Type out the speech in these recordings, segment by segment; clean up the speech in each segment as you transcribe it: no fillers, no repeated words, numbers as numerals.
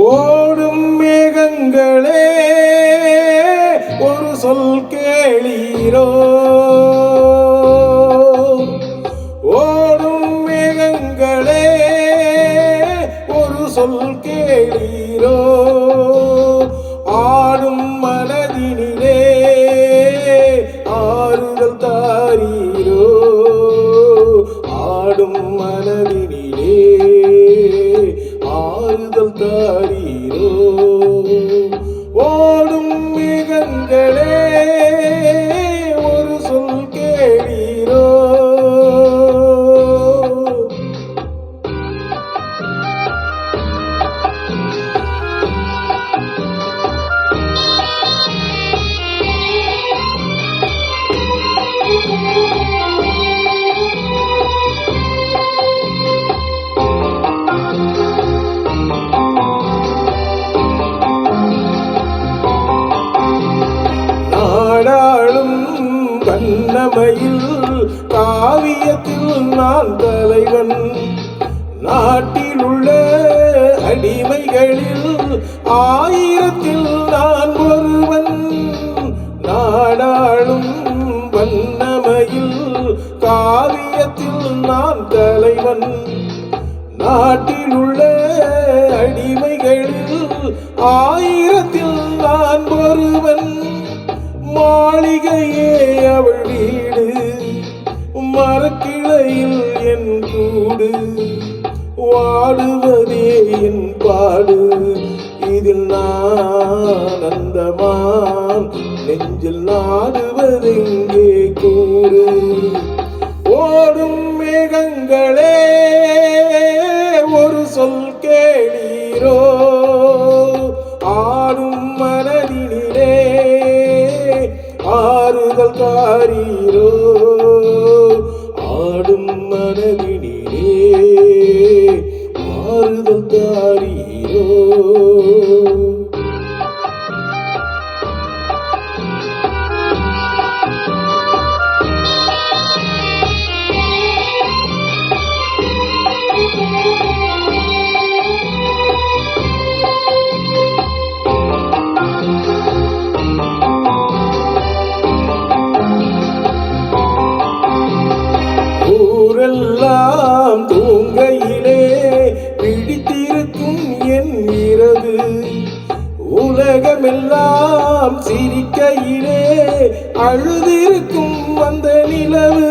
ஓடும் மேகங்களே ஒரு சொல் கேளீரோ, ஓடும் மேகங்களே ஒரு சொல் கேளீரோ, ஆடும் மனதினிலே ஆறுதல் தாரீரோ, ஆடும் மனதினிலே ஆறுதல் தாரீரோ, ஓடும் மேகங்களே ஒரு சொல் கேளீரோ. நாடாளும் வண்ணமயில் காவியத்தில் நான் தலைவன், நாட்டில் உள்ள அடிமைகளில் ஆயிரத்தில் நான் ஒருவன். நாடாளும் வண்ணமயில் காவியத்தில் நான் தலைவன், நாட்டில் உள்ள அடிமைகளில் ஆயிரத்தில் நான் ஒருவன். மாளிகையே அவள் வீடு, மரக்கிளையில் என் கூடு, வாடுவதே என் பாடு, இதில் நான் அந்தமான் நெஞ்சில் நாடுவதெங்கே கூறு. ஓடும் மேகங்களே ஒரு சொல் கேளீரோ, ஆடும் மனதினிலே ஆறுதல் தாரீரோ, ஆடும் மனதினிலே ஆறுதல் தாரீரோ. ஊரெல்லாம் தூங்கையிலே பிடித்திருக்கும் என் இரவு, உலகமெல்லாம் சிரிக்கையிலே அழுதிருக்கும் அந்த நிலவு.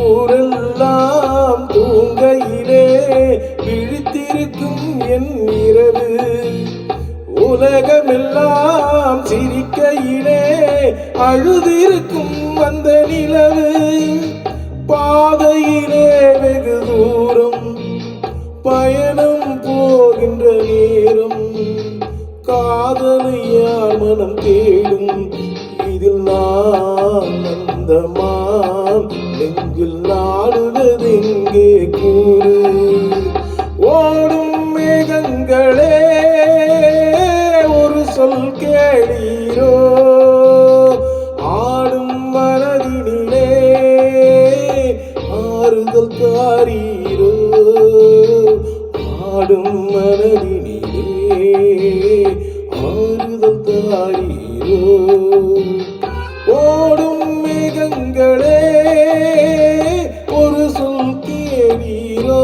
ஊரெல்லாம் தூங்கையிலே பிடித்திருக்கும் என் இரவு, உலகமெல்லாம் சிரிக்கையிலே அழுதிருக்கும் அந்த நிலவு. பாதையிலே வெகு தூரம் பயணம் போகின்ற நேரம், காதலை யார் மனம் தேடும், இதில் நான் அந்தமான் நெஞ்சில் நாடுவதெங்கே கூறு. ஓடும் மேகங்களே ஒரு சொல் கேளீரோ, ஆடும் மனதினிலே ஆறுதல் தாரீரோ, ஆடும் மனதினிலே ஆறுதல் தாரீரோ. ஓடும் மேகங்களே ஒரு சொல் கேளீரோ.